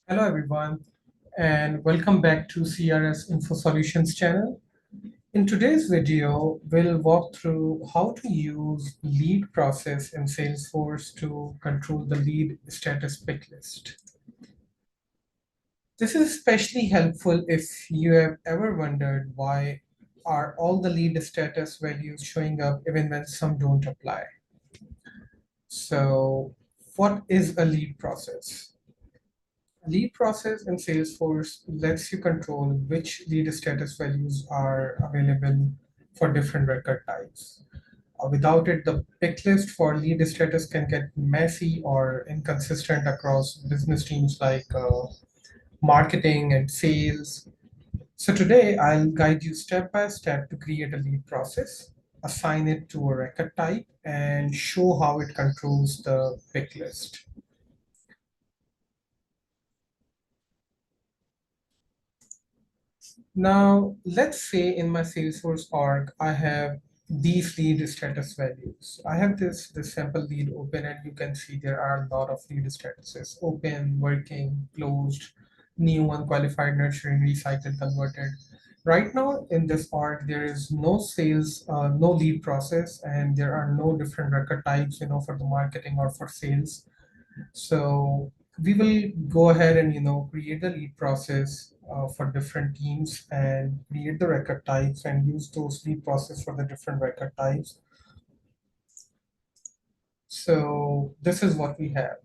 Hello everyone, and welcome back to CRS Info Solutions channel. In today's video, we'll walk through how to use lead process in Salesforce to control the lead status pick list. This is especially helpful if you have ever wondered why are all the lead status values showing up even when some don't apply. So, what is a lead process? Lead process in Salesforce lets you control which lead status values are available for different record types. Without it, the pick list for lead status can get messy or inconsistent across business teams like marketing and sales. So today, I'll guide you step by step to create a lead process, assign it to a record type, and show how it controls the pick list. Now, let's say in my Salesforce org, I have these lead status values. I have this sample lead open, and you can see there are a lot of lead statuses: open, working, closed, new, unqualified, nurturing, recycled, converted. Right now in this org, there is no sales, no lead process, and there are no different record types, for the marketing or for sales. So we will go ahead and create the lead process for different teams and create the record types and use those lead process for the different record types. So this is what we have.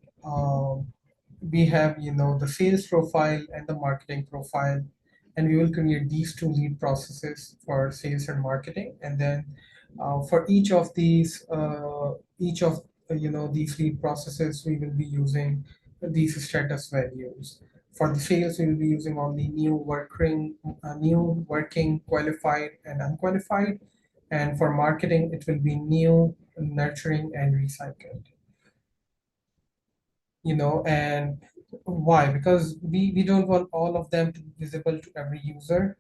We have the sales profile and the marketing profile, and we will create these two lead processes for sales and marketing, and then for each of these lead processes, we will be using these status values. For the sales, we will be using only new working, qualified, and unqualified, and for marketing, it will be new, nurturing, and recycled. And why? Because we don't want all of them to be visible to every user.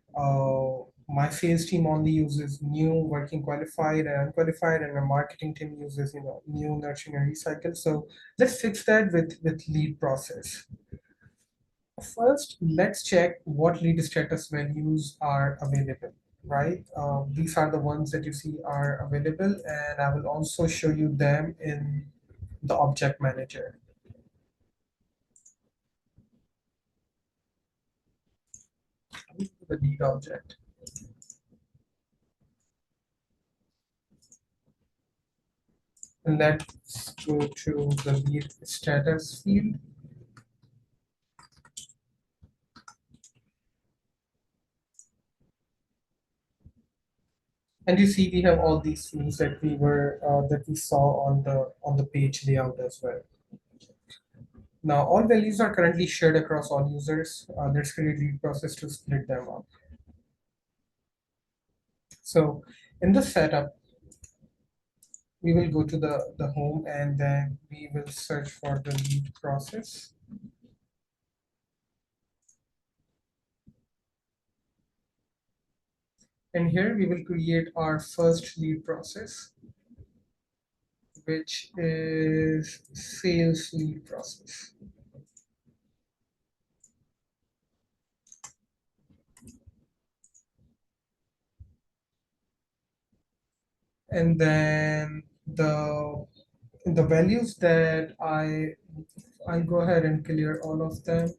My sales team only uses new, working, qualified, and unqualified, and my marketing team uses new, nurturing, and recycle. So let's fix that with lead process. First, let's check what lead status values are available, right? These are the ones that you see are available, and I will also show you them in the object manager, the lead object. Let's go to the lead status field. And you see we have all these fields that we saw on the page layout as well. Now all values are currently shared across all users. Let's create lead process to split them up. So in the setup, we will go to the home, and then we will search for the lead process. And here we will create our first lead process, which is sales lead process. And then the values that I go ahead and clear all of them.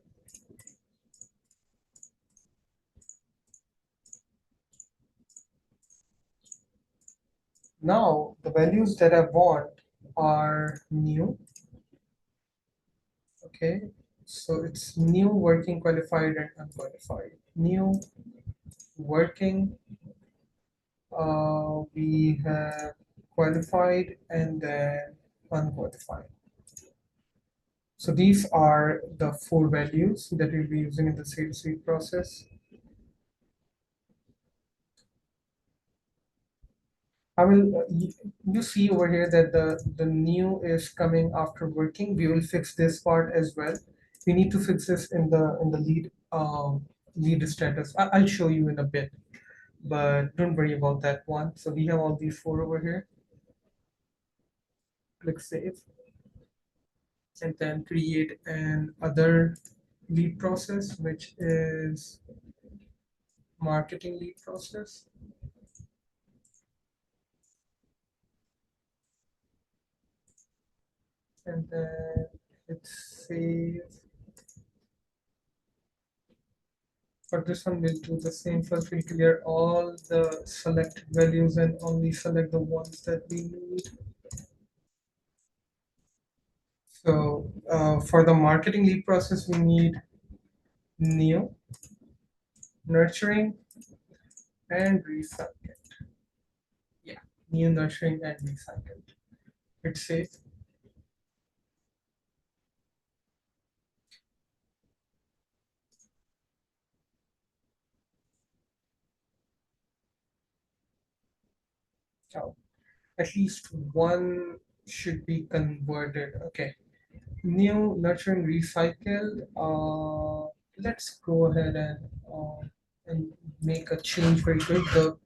Now the values that I want are new. Okay, so it's new, working, qualified, and unqualified. New, working, we have qualified, and then unqualified. So these are the four values that we'll be using in the sales lead process. I will, you see over here that the new is coming after working. We will fix this part as well. We need to fix this in the lead status. I'll show you in a bit, but don't worry about that one. So we have all these four over here. Click save, and then create an other lead process, which is marketing lead process. And then hit save. For this one, we'll do the same. First, we'll clear all the selected values and only select the ones that we need. So for the marketing lead process, we need new, nurturing, and recycle. Yeah, new, nurturing, and recycle. Hit save. So at least one should be converted. Okay, new, nurturing, recycled. Let's go ahead and make a change very quick. The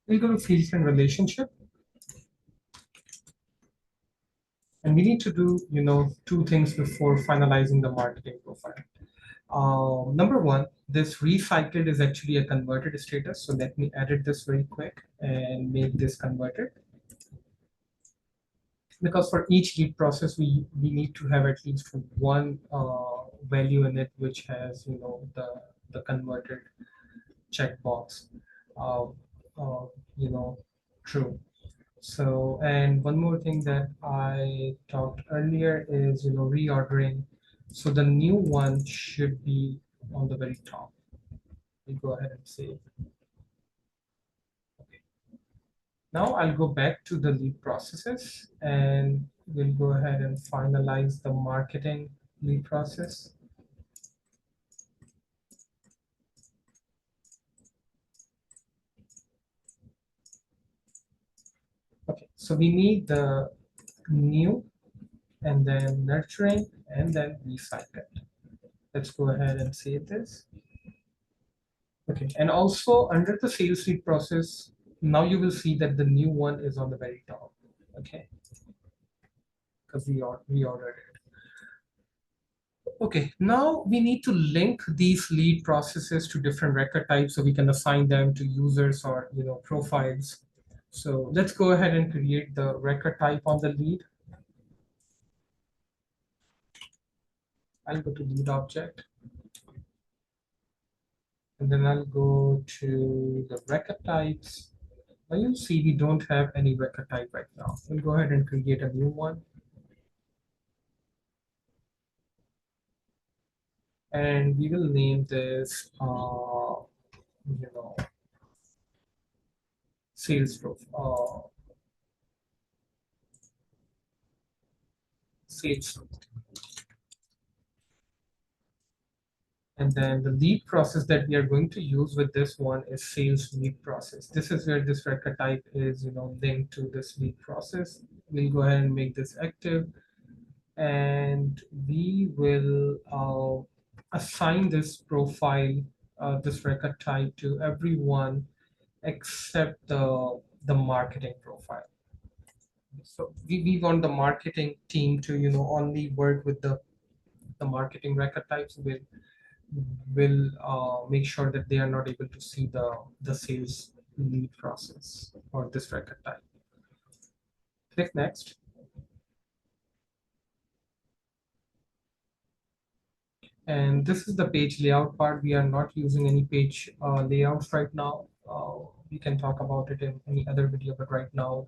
we'll go to fields and relationship, and we need to do two things before finalizing the marketing profile. Number one, this recycled is actually a converted status. So let me edit this very quick and make this converted. Because for each lead process, we need to have at least one value in it which has the converted checkbox, uh, uh, you know, true. So, and one more thing that I talked earlier is reordering. So the new one should be on the very top. We go ahead and save. Okay. Now I'll go back to the lead processes and we'll go ahead and finalize the marketing lead process. Okay, so we need the new and then nurturing and then recycle. Let's go ahead and save this. Okay, and also under the sales lead process, now you will see that the new one is on the very top. Okay, because we ordered it. Okay, now we need to link these lead processes to different record types so we can assign them to users or profiles. So let's go ahead and create the record type on the lead. I'll go to lead object. And then I'll go to the record types. Now you'll see we don't have any record type right now. We'll go ahead and create a new one. And we will name this, you know, sales proof, sales. And then the lead process that we are going to use with this one is sales lead process. This is where this record type is, linked to this lead process. We'll go ahead and make this active, and we will assign this profile, this record type to everyone except the marketing profile. So we want the marketing team to only work with the marketing record types. Will make sure that they are not able to see the sales lead process or this record type. Click next. And this is the page layout part. We are not using any page layouts right now. We can talk about it in any other video, but right now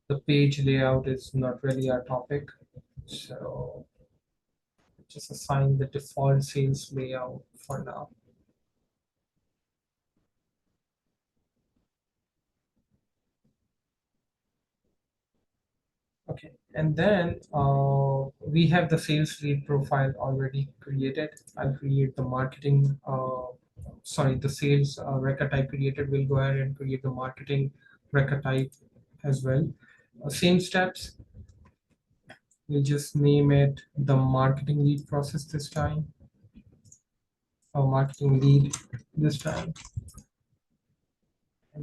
the page layout is not really our topic. So just assign the default sales layout for now. Okay, and then we have the sales lead profile already created. I'll create the marketing, sorry, the sales record type created. We'll go ahead and create the marketing record type as well. Same steps. We'll just name it the marketing lead process this time, or marketing lead this time.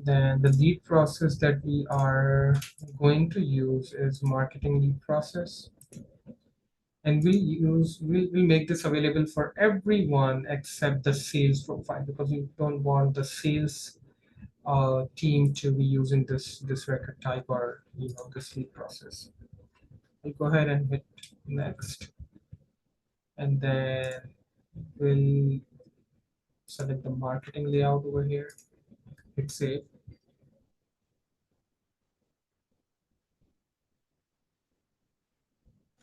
Then the lead process that we are going to use is marketing lead process. And we'll make this available for everyone except the sales profile, because we don't want the sales team to be using this record type, or this lead process. We'll go ahead and hit next, and then we'll select the marketing layout over here, hit save.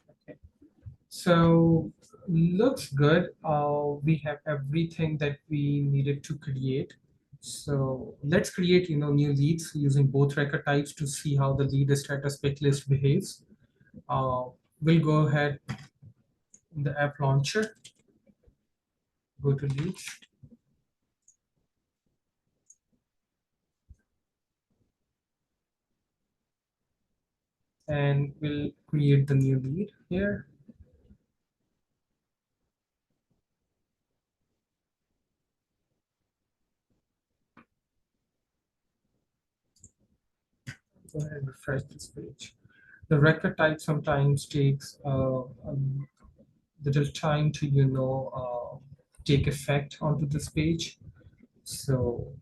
Okay. So looks good. We have everything that we needed to create. So let's create new leads using both record types to see how the lead status pick list behaves. Uh, we'll go ahead in the app launcher, go to leads, and we'll create the new lead here. Go ahead and refresh this page. The record type sometimes takes a little time to take effect onto this page. So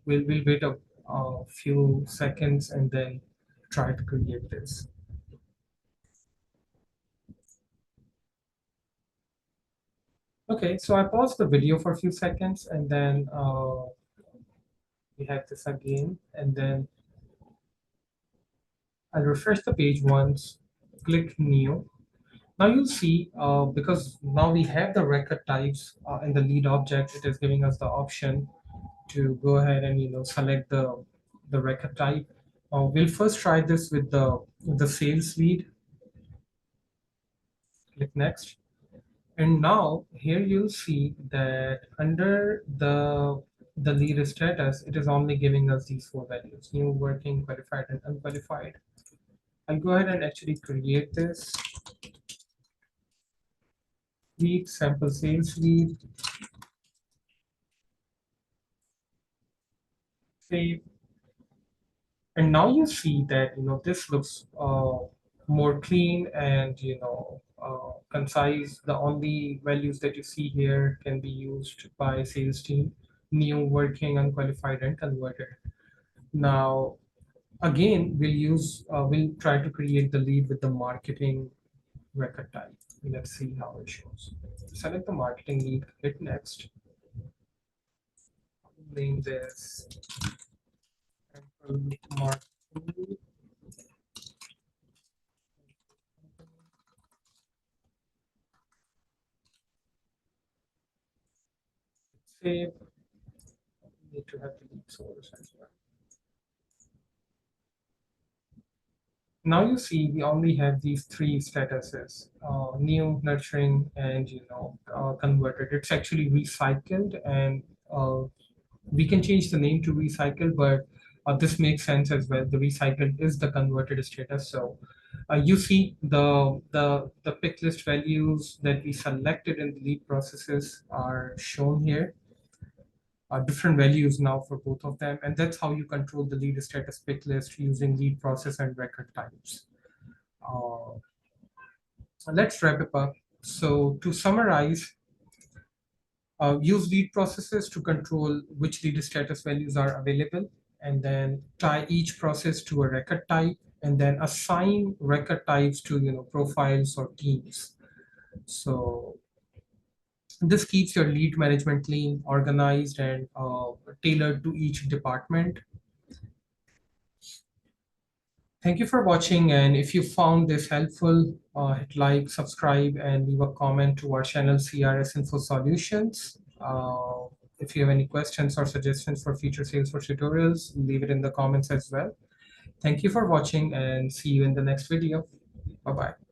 we'll wait a few seconds and then try to create this. Okay, so I paused the video for a few seconds, and then we have this again, and then I'll refresh the page once, click new. Now you'll see, because now we have the record types in the lead object, it is giving us the option to go ahead and select the record type. We'll first try this with the sales lead. Click next. And now here you'll see that under the lead status, it is only giving us these four values: new, working, qualified, and unqualified. I'll go ahead and actually create this lead, sample sales lead, save. And now you see that this looks more clean and concise. The only values that you see here can be used by sales team: new, working, unqualified, and converted. Now again, we'll try to create the lead with the marketing record type. Let's see how it shows. Select the marketing lead, hit next, name this marketing, save. Need to have the lead source as well. Now you see we only have these three statuses: new, nurturing, and converted. It's actually recycled, and we can change the name to recycle, but this makes sense as well. The recycled is the converted status. So you see the pick list values that we selected in the lead processes are shown here. Different values now for both of them, and that's how you control the lead status pick list using lead process and record types. Uh, let's wrap it up. So to summarize, use lead processes to control which lead status values are available, and then tie each process to a record type, and then assign record types to profiles or teams. So this keeps your lead management clean, organized, and tailored to each department. Thank you for watching, and if you found this helpful, hit like, subscribe, and leave a comment to our channel CRS Info Solutions. If you have any questions or suggestions for future Salesforce tutorials, leave it in the comments as well. Thank you for watching, and see you in the next video. Bye-bye.